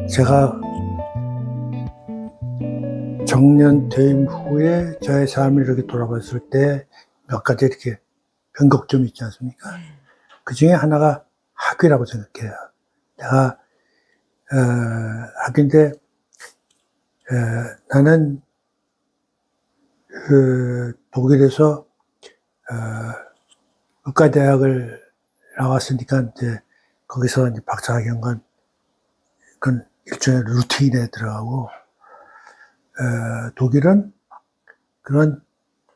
제가 정년 퇴임 후에 저의 삶을 이렇게 돌아봤을 때 몇 가지 이렇게 변곡점이 있지 않습니까? 그 중에 하나가 학위라고 생각해요. 내가, 학위인데, 나는, 독일에서, 의과대학을 나왔으니까, 이제, 거기서 이제 박사학위 한 건, 그건 일종의 루틴에 들어가고, 독일은 그런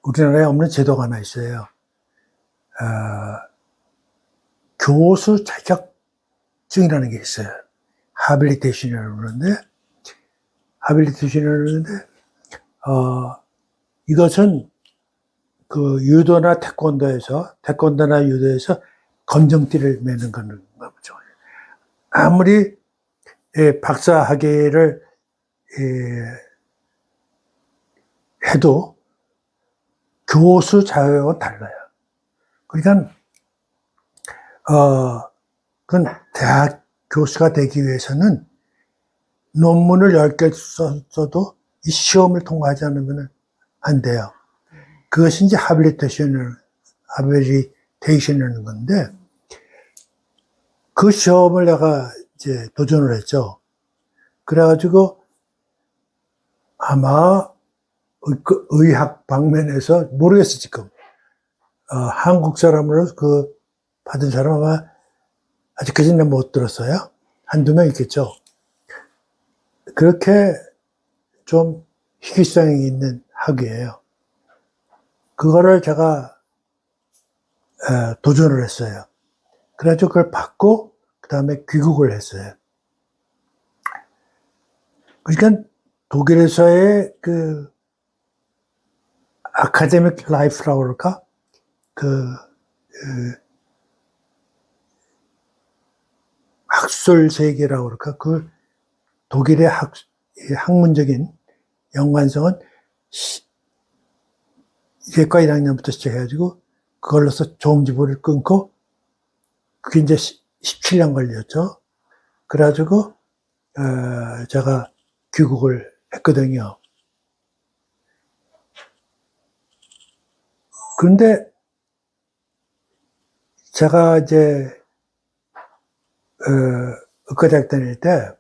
우리나라에 없는 제도가 하나 있어요. 교수 자격증이라는 게 있어요. 하빌리테이션이라고 그러는데, 이것은 그 유도나 태권도나 유도에서 검정띠를 매는 거죠. 아무리 박사 학위를 해도 교수 자격은 달라요. 그러니까 그건 대학 교수가 되기 위해서는 논문을 10개 써도 이 시험을 통과하지 않으면 안 돼요. 그것이 이제 하빌리테이션이라는 건데, 그 시험을 내가 이제 도전을 했죠. 그래가지고 아마 의학 방면에서 모르겠어, 지금. 한국 사람으로 받은 사람 아마 아직까지는 못 들었어요. 한두 명 있겠죠. 그렇게 좀 희귀성이 있는 학위예요. 그거를 제가 도전을 했어요. 그래가지고 그걸 받고 그 다음에 귀국을 했어요. 그러니까 독일에서의 그 아카데믹 라이프라고 그럴까? 학술 세계라고 그럴까? 그 독일의 학문적인 연관성은 예과 1학년부터 시작해가지고 그걸로서 종지부를 끊고 그게 이제 17년 걸렸죠. 그래가지고 제가 귀국을 했거든요. 그런데 제가 이제 의과대학 다닐 때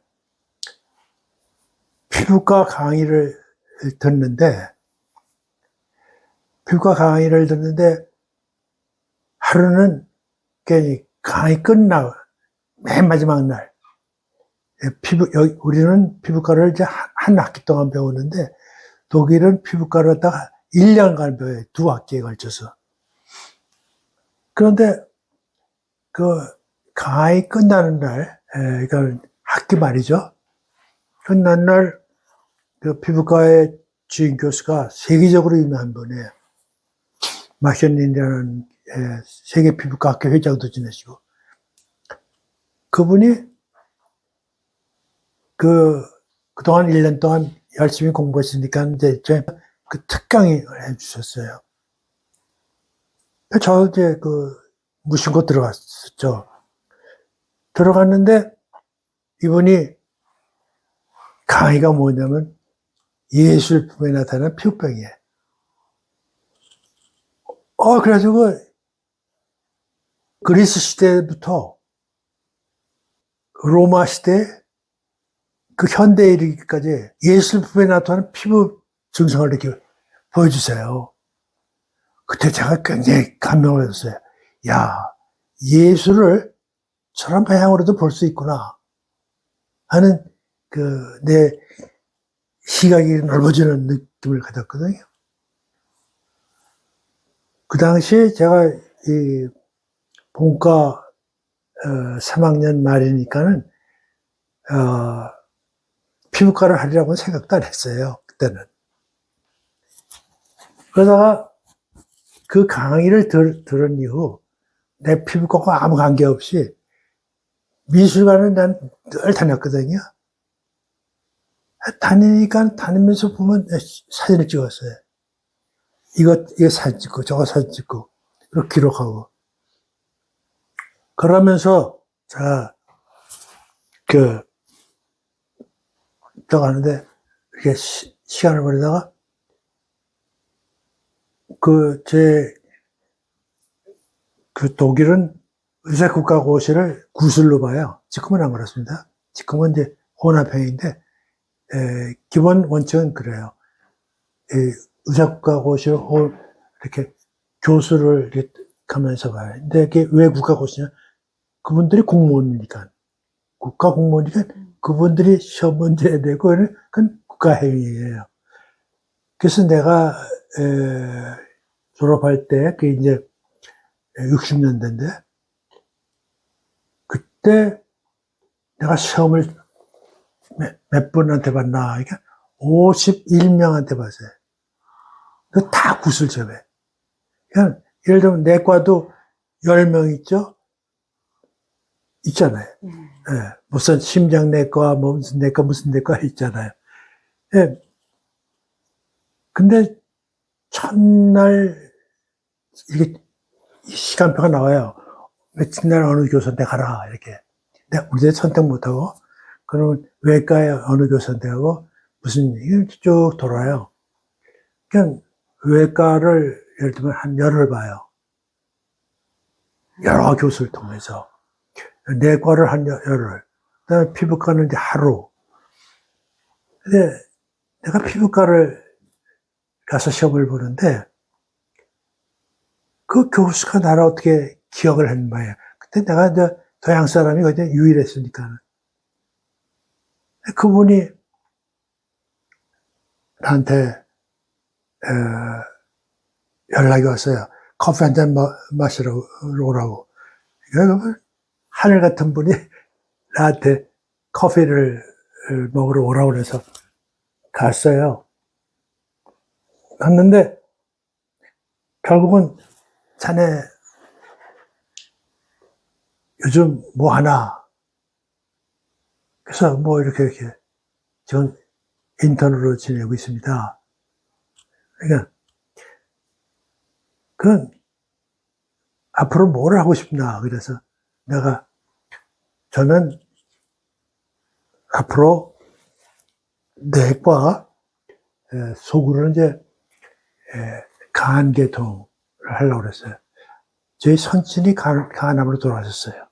피부과 강의를 듣는데 하루는 강의 끝나고 맨 마지막 날 우리는 피부과를 이제 한 학기 동안 배우는데 독일은 피부과를 갖다가 1년간 배워요. 2학기에 걸쳐서. 그런데 그 강의 끝나는 날, 그러니까 학기 말이죠. 끝난 날 그 피부과의 주임 교수가 세계적으로 유명한 분이에요. 마션린이라는 세계 피부과 학회 회장도 지내시고, 그분이 그동안 1년 동안 열심히 공부했으니까 이제 그 특강을 해주셨어요. 저 이제 무심코 들어갔었죠. 들어갔는데 이분이 강의가 뭐냐면 예술품에 나타나는 피부병이에요. 그래가지고 그리스 시대부터 로마 시대 그 현대에 이르기까지 예술품에 나타나는 피부 증상을 이렇게 보여주세요. 그때 제가 굉장히 감명을 받았어요. 야, 예술을 저런 방향으로도 볼 수 있구나 하는 내 시각이 넓어지는 느낌을 가졌거든요. 그 당시에 제가 이 본과 3학년 말이니까는 피부과를 하리라고는 생각도 안 했어요. 그때는. 그러다가 그 강의를 들은 이후 내 피부과와 아무 관계없이 미술관을 난 늘 다녔거든요. 다니면서 보면 사진을 찍었어요. 이거 사진 찍고, 저거 사진 찍고, 이렇게 기록하고. 그러면서, 자, 가는데, 이렇게 시간을 보내다가, 독일은 의사국가고시를 구술로 봐요. 지금은 안 그렇습니다. 지금은 이제 혼합형인데, 기본 원칙은 그래요. 의사국가고시를 이렇게 교수를 이렇게 가면서 봐요. 근데 이게 왜 국가고시냐? 그분들이 공무원이니까. 국가 공무원이니까 그분들이 시험 문제 내고, 그건 국가행위예요. 그래서 내가, 졸업할 때, 그게 이제 60년대인데, 그때 내가 시험을 몇 분한테 봤나? 그러니까 51명한테 봤어요. 그 다 구술제외. 그냥, 예를 들면 내과도 10명 있죠? 있잖아요. 예, 무슨 심장내과, 뭐 무슨 내과 있잖아요. 예. 근데 첫날 이게 시간표가 나와요. 며칠 날 어느 교수한테 가라 이렇게. 내가 우리 선택 못하고 그러면 외과에 어느 교수한테 가고 무슨 이게 쭉 돌아요. 그냥 외과를 예를 들면 한 열흘 봐요. 여러 교수를 통해서. 내과를 한 열흘. 그다음에 피부과는 이제 하루. 근데 내가 피부과를 가서 시험을 보는데 그 교수가 나를 어떻게 기억을 했는 거예요. 그때 내가 이제 서양 사람이 그때 유일했으니까. 그분이 나한테 연락이 왔어요. 커피 한 잔 마시러 오라고. 그러니까 하늘 같은 분이 나한테 커피를 먹으러 오라고 그래서 갔어요. 갔는데 결국은 자네 요즘 뭐 하나? 그래서 뭐 이렇게 지금 인턴으로 지내고 있습니다. 그러니까 그건 앞으로 뭘 하고 싶나? 그래서 내가 저는 앞으로 내과 속으로는 이제 간계통을 하려고 그랬어요. 저희 선친이 간암으로 돌아가셨어요.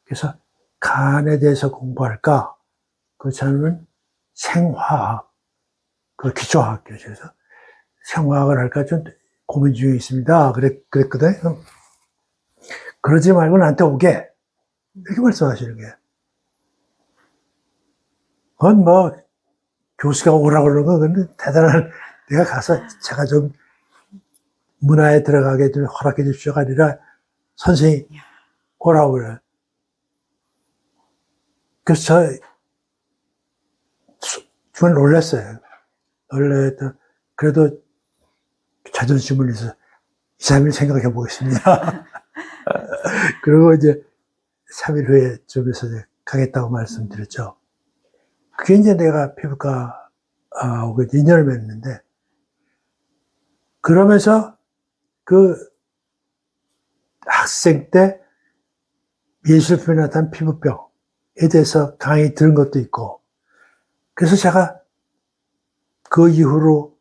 그래서 간에 대해서 공부할까? 그렇지 않으면 생화학, 그 기초학교에서 생화학을 할까 좀 고민 중에 있습니다. 그랬거든. 그러지 말고 나한테 오게. 이렇게 말씀하시는 거예요. 그건 뭐, 교수가 오라고 그러는 건 근데 대단한, 내가 가서 제가 좀 문화에 들어가게 좀 허락해 주십시오가 아니라 선생님 오라고 그래요. 그래서 정말 놀랐어요. 그래도 자존심을 위해서 2, 3일 생각해 보겠습니다. 그리고 이제 3일 후에 좀 있어서 가겠다고 말씀드렸죠. 그게 이제 내가 피부과하고 인연을 맺는데, 그러면서 그 학생 때 예술표현에 나타난 피부병에 대해서 강의 들은 것도 있고, 그래서 제가 그 이후로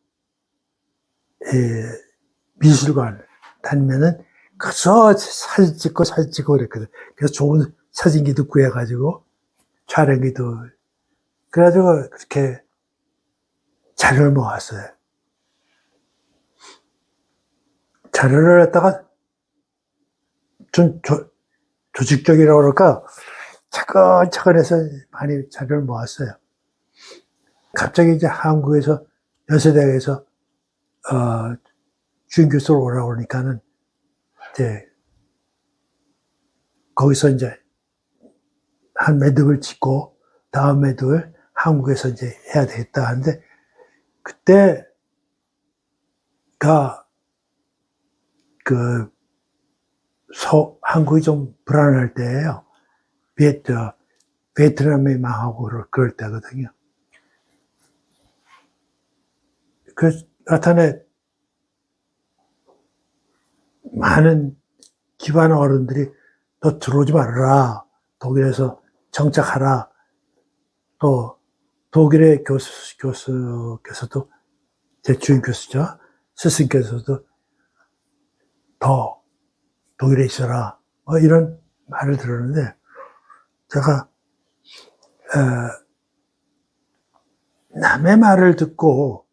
미술관 다니면은 그저 사진 찍고 그랬거든. 그래서 좋은 사진기도 구해가지고 촬영기도 그래가지고 그렇게 자료를 모았어요. 자료를 갖다가 좀 조직적이라고 그럴까 차근차근 해서 많이 자료를 모았어요. 갑자기 이제 한국에서 연세대학에서 주임 교수로 오라고 그러니까는 이제 거기서 이제 한 매듭을 짓고 다음 매듭을 한국에서 이제 해야 되겠다 하는데 그때가 한국이 좀 불안할 때예요. 베트남이 망하고 그럴 때거든요. 그 나타내 많은 기반 어른들이 너 들어오지 말아라. 독일에서 정착하라. 또 독일의 교수께서도, 제 주임 교수죠. 스승께서도 더 독일에 있어라. 이런 말을 들었는데, 제가, 남의 말을 듣고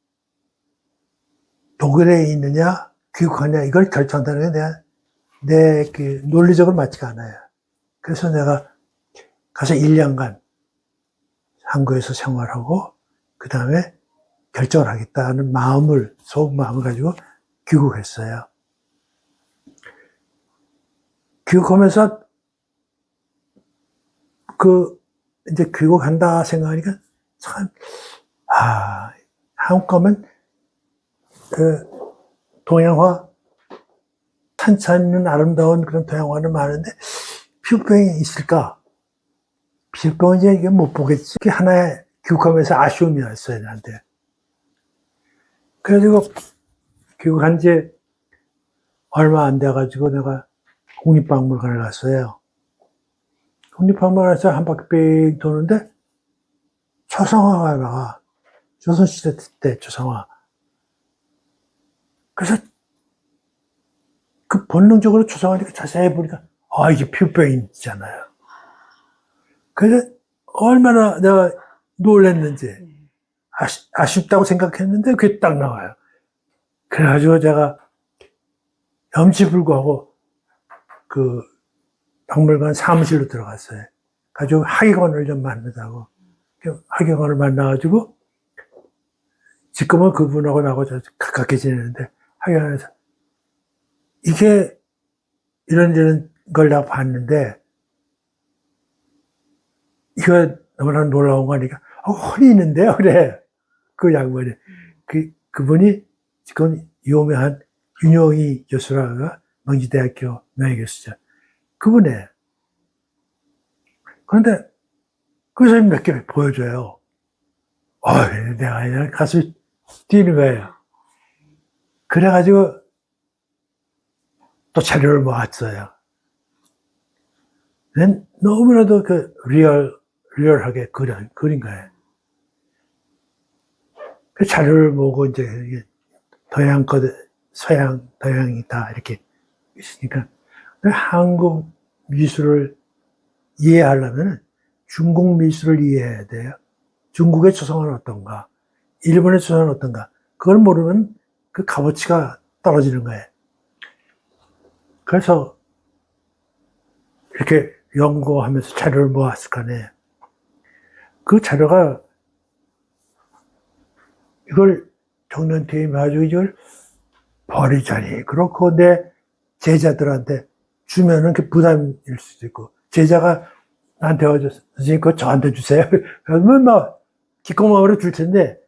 독일에 있느냐, 귀국하냐, 이걸 결정한다는 게 내 논리적으로 맞지가 않아요. 그래서 내가 가서 1년간 한국에서 생활하고, 그 다음에 결정을 하겠다는 속은 마음을 가지고 귀국했어요. 귀국하면서, 이제 귀국한다 생각하니까 참, 한국 가면, 동양화, 찬찬히 아름다운 그런 동양화는 많은데, 피부병이 있을까? 피부병은 이제 이게 못 보겠지. 그게 하나의 귀국하면서 아쉬움이었어요, 나한테. 그래가지고, 귀국한 지 얼마 안 돼가지고 내가 국립박물관을 갔어요. 국립박물관에서 한 바퀴 뺑 도는데, 초상화가 나와. 조선시대 때 초상화. 그래서 그 본능적으로 초상화니까 자세히 보니까, 이게 피부병이잖아요. 그래서 얼마나 내가 놀랐는지, 아쉽다고 생각했는데 그게 딱 나와요. 그래가지고 제가 염치불구하고 그 박물관 사무실로 들어갔어요. 가지고 하기관을 좀 만나자고. 하기관을 만나가지고, 지금은 그분하고 나하고 가깝게 지내는데, 하기관에서 이게 이런 걸 내가 봤는데, 이거 너무나 놀라운 거니까, 혼이 있는데요, 그래. 그 양반이. 그분이 지금 유명한 윤용희 교수라고, 명지대학교 명예교수죠. 그분에. 그런데 그 사람이 몇 개 보여줘요. 내가 그냥 가슴이 뛰는 거예요. 그래가지고 또 자료를 모았어요. 너무나도 리얼하게 그린 거예요. 그 자료를 모으고 이제 동양 서양, 동양이 다 이렇게 있으니까 한국 미술을 이해하려면 중국 미술을 이해해야 돼요. 중국의 초상화는 어떤가, 일본의 초상화는 어떤가, 그걸 모르면 그 값어치가 떨어지는 거예요. 그래서 이렇게 연구하면서 자료를 모았을 거 아니에요. 그 자료가 이걸 정년퇴임 해가지고 이걸 버리자니 그렇고 내 제자들한테 주면은 그 부담일 수도 있고, 제자가 나한테 와서 선생님 그거 저한테 주세요. 그러면 막 기꺼마으로 줄 텐데,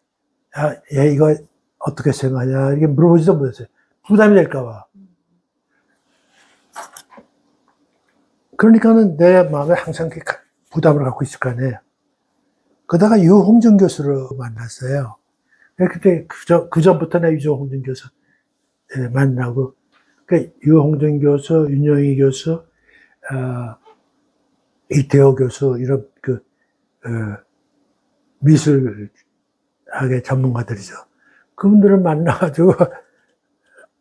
얘 이거 어떻게 생각하냐 이렇게 물어보지도 못했어요. 부담이 될까봐. 그러니까는 내 마음에 항상 부담을 갖고 있을 거 아니에요. 그러다가 유홍준 교수를 만났어요. 그때 그 전부터 내가 유홍준 교수 만나고, 유홍준 교수, 윤영희 교수, 이태호 교수, 이런 미술학의 전문가들이죠. 그분들을 만나가지고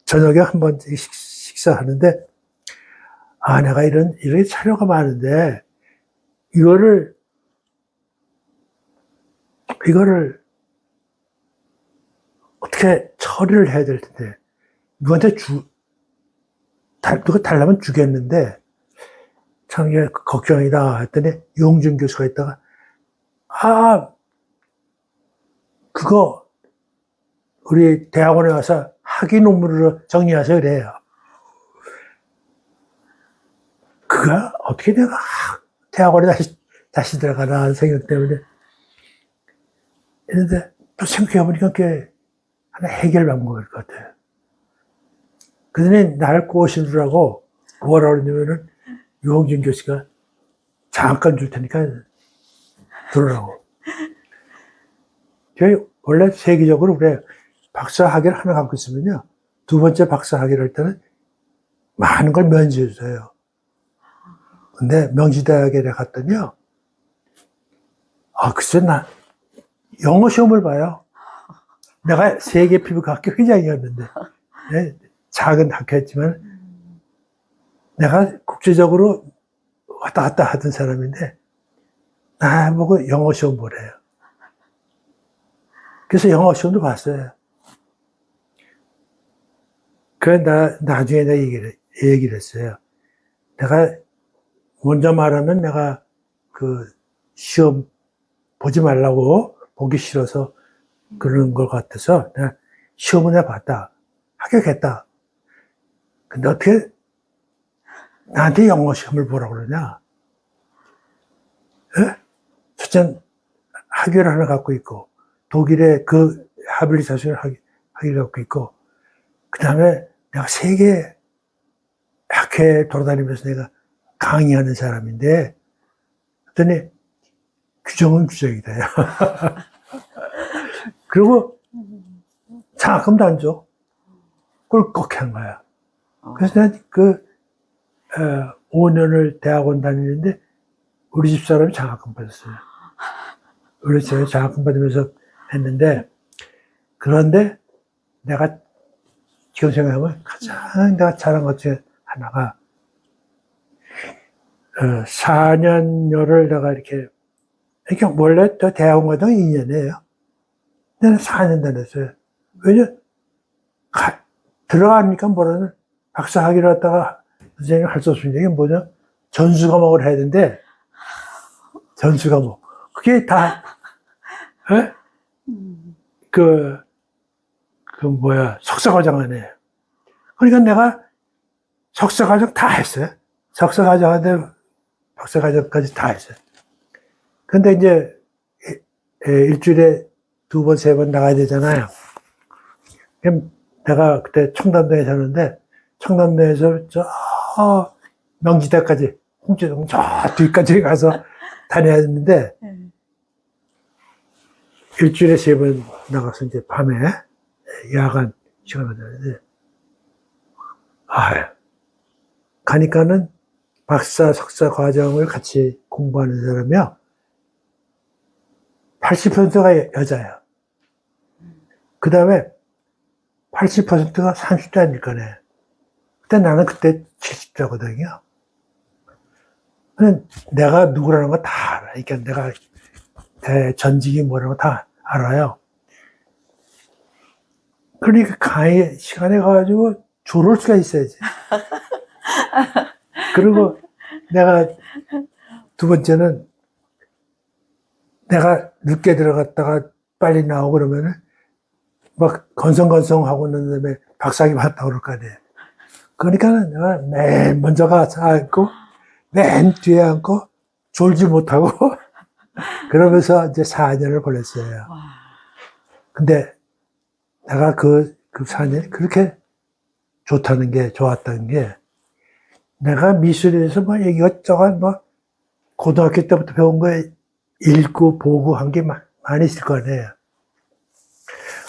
저녁에 한 번 식사하는데, 내가 이렇게 자료가 많은데, 이거를 어떻게 처리를 해야 될 텐데, 누구한테 누가 달라면 주겠는데, 참 이게 걱정이다 했더니, 유홍준 교수가 있다가, 그거, 우리 대학원에 와서 학위 논문으로 정리하세요, 그래요. 그가 어떻게 내가 대학원에 다시 들어가나 하는 생각 때문에. 그런데 또 생각해보니까 그게 하나 해결 방법일 것 같아요. 그전에 나를 꼬시느라고 뭐라 그러냐면은, 유홍준 교수가 잠깐 줄 테니까 들으라고. 저희 원래 세계적으로 그래요. 박사 학위를 하나 갖고 있으면요, 두 번째 박사 학위를 할 때는 많은 걸 면제해 주세요. 근데 명지대학에 갔더니요, 글쎄 영어 시험을 봐요. 내가 세계 피부과 학교 회장이었는데, 네, 작은 학교였지만, 내가 국제적으로 왔다 갔다 하던 사람인데, 나보고 영어 시험 보래요. 그래서 영어 시험도 봤어요. 나중에 내가 얘기를 했어요. 내가 먼저 말하면 내가 그 시험 보지 말라고 보기 싫어서 그러는 것 같아서 내가 시험은 해봤다. 합격했다. 근데 어떻게 나한테 영어 시험을 보라고 그러냐? 에? 첫째는 학위를 하나 갖고 있고, 독일의 그 하빌리테이션 학위를 갖고 있고, 그 다음에 내가 세계 학회에 돌아다니면서 내가 강의하는 사람인데, 그랬더니 규정은 규정이다. 그리고 장학금도 안 줘. 꿀꺽 한 거야. 그래서 난 5년을 대학원 다니는데 우리 집 사람이 장학금 받았어요. 우리 집에 장학금 받으면서 했는데, 그런데 내가 지금 생각하면 가장 내가 잘한 것 중에 하나가 4년여를 내가 이렇게 원래 또 대학원 과정 2년이에요. 나는 4년 다녔어요. 왜냐 들어가니까 뭐라는 박사학위를 갖다가 선생님 할 수 없는 게 뭐냐? 전수 과목을 해야 되는데, 전수 과목. 그게 다, 석사과정 안에. 그러니까 내가 석사과정 다 했어요. 석사과정 안에 박사과정까지 다 했어요. 근데 이제, 일주일에 2번, 3번 나가야 되잖아요. 그럼 내가 그때 청담동에 사는데, 청담동에서 저 명지대까지, 홍제동 저 뒤까지 가서 다녀야 했는데, 일주일에 3번 나가서 이제 밤에 야간 시간을 다녔는데, 가니까는 박사, 석사 과정을 같이 공부하는 사람이요. 80%가 여자예요. 그 다음에 80%가 30대 아닐 거네. 근데 나는 그때 70대거든요. 내가 누구라는 거 다 알아. 그러니까 내가 전직이 뭐라는 거 다 알아요. 그러니까 강의 시간에 가가지고 졸을 수가 있어야지. 그리고 내가 두 번째는 내가 늦게 들어갔다가 빨리 나오고 그러면은 막 건성건성 하고 있는 다음에 박사학위 받았다고 그럴 거 아니에요. 그러니까는 내가 맨 먼저 가서 앉고 맨 뒤에 앉고 졸지 못하고 그러면서 이제 4년을 보냈어요. 근데 내가 그 4년이 그렇게 좋았던 게 내가 미술에 대해서 뭐 이것저것 뭐 고등학교 때부터 배운 거에 읽고 보고 한 게 많이 있을 거 아니에요.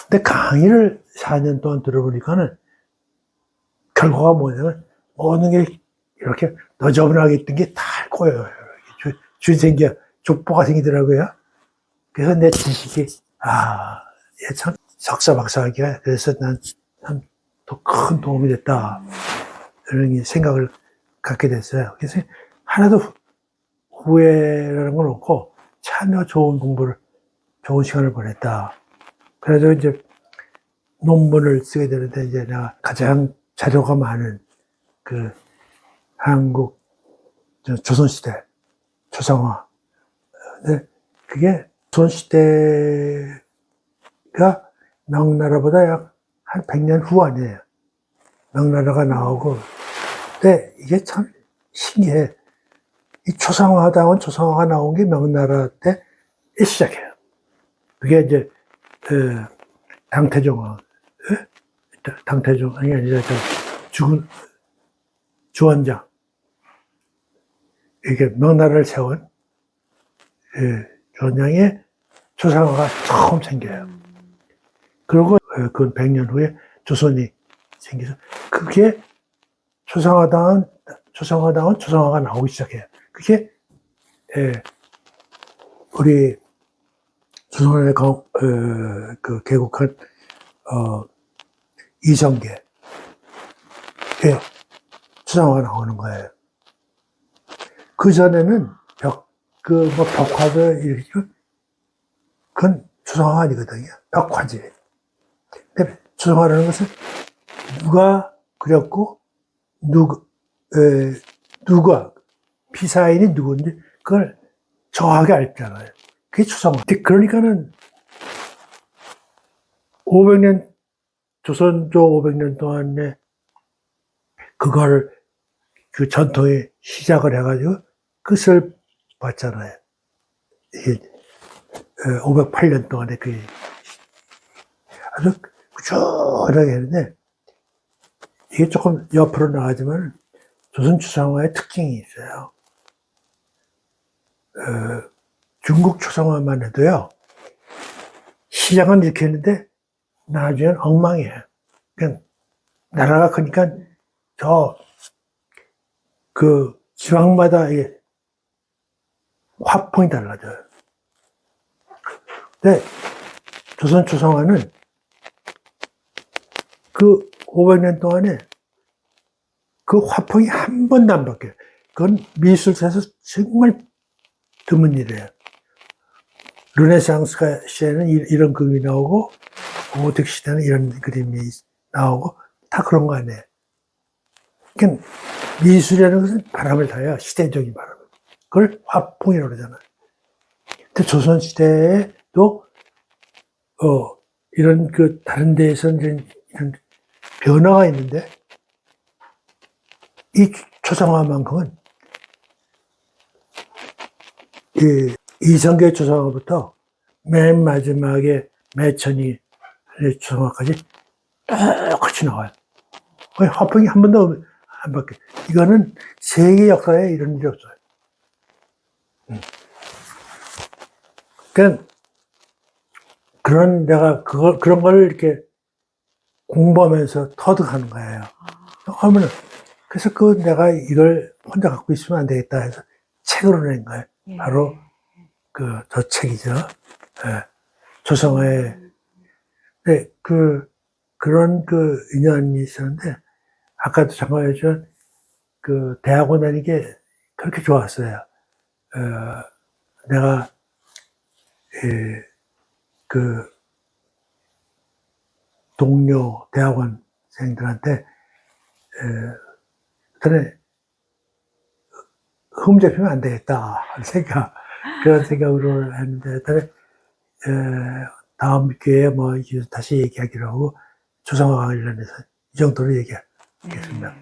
근데 강의를 4년 동안 들어보니까는 결과가 뭐냐면 모든 게 이렇게 너저분하게 있던 게 다 꼬여요. 줄 생겨, 족보가 생기더라고요. 그래서 내 지식이, 얘 참 석사 박사학위가 그래서 난 참 더 큰 도움이 됐다. 이런 생각을 갖게 됐어요. 그래서 하나도 후회라는 건 없고 참 좋은 좋은 시간을 보냈다. 그래서 이제 논문을 쓰게 되는데 이제 내가 가장 자료가 많은 한국 조선시대 초상화. 근데 그게 조선시대가 명나라보다 약 한 100년 후 아니에요. 명나라가 나오고. 근데 이게 참 신기해. 이 초상화다운 초상화가 나온 게 명나라 때 시작해요. 그게 이제, 당태종왕, 당태종왕이 아니라 죽은 주원장. 이게 명나라를 세운 주원장의 초상화가 처음 생겨요. 그리고 그 100년 후에 조선이 생겨서 그게 초상화다운 초상화가 나오기 시작해요. 그게 우리 조선에 그 개국한, 이성계에 추상화가 나오는 거예요. 그 전에는 벽화도 이렇게, 그건 추상화가 아니거든요. 벽화지. 근데 추상화라는 것은 누가 그렸고, 누가, 피사인이 누군지, 그걸 정확하게 알잖아요. 그게 추상화. 그러니까는, 500년, 조선조 500년 동안에 그걸, 그 전통의 시작을 해가지고, 끝을 봤잖아요. 이게, 508년 동안에 그, 아주 꾸준하게 했는데, 이게 조금 옆으로 나가지만, 조선 추상화의 특징이 있어요. 중국 추상화만 해도요, 시작은 이렇게 했는데, 나중엔 엉망이에요. 그냥, 나라가 크니까, 지방마다 화풍이 달라져요. 근데, 조선 추상화는 그 500년 동안에 그 화풍이 한 번도 안 바뀌어요. 그건 미술사에서 정말 드문 일이에요. 르네상스 시대는 이런 그림이 나오고, 고딕 시대는 이런 그림이 나오고, 다 그런 거 아니에요. 그러니까 미술이라는 것은 바람을 타요. 시대적인 바람. 그걸 화풍이라고 그러잖아요. 근데 조선시대에도, 이런 다른 데에서는 이런 변화가 있는데, 이 초상화만큼은, 이성계 초상화부터 맨 마지막에 매천이 초상화까지 똑같이 나와요. 거의 화풍이 한 번도 안 바뀌어요. 이거는 세계 역사에 이런 일이 없어요. 그런 걸 이렇게 공부하면서 터득하는 거예요. 그러면은, 그래서 내가 이걸 혼자 갖고 있으면 안 되겠다 해서 책으로 낸 거예요. 바로 저 책이죠. 예. 조성화의, 네, 그런 인연이 있었는데, 아까도 잠깐 말했지만, 대학원 다니는 게 그렇게 좋았어요. 내가, 동료 대학원생들한테, 전에 흠 잡히면 안 되겠다. 그런 생각으로 했는데, 다음 기회에 다시 얘기하기로 하고, 조성화 관련해서 이 정도로 얘기하겠습니다.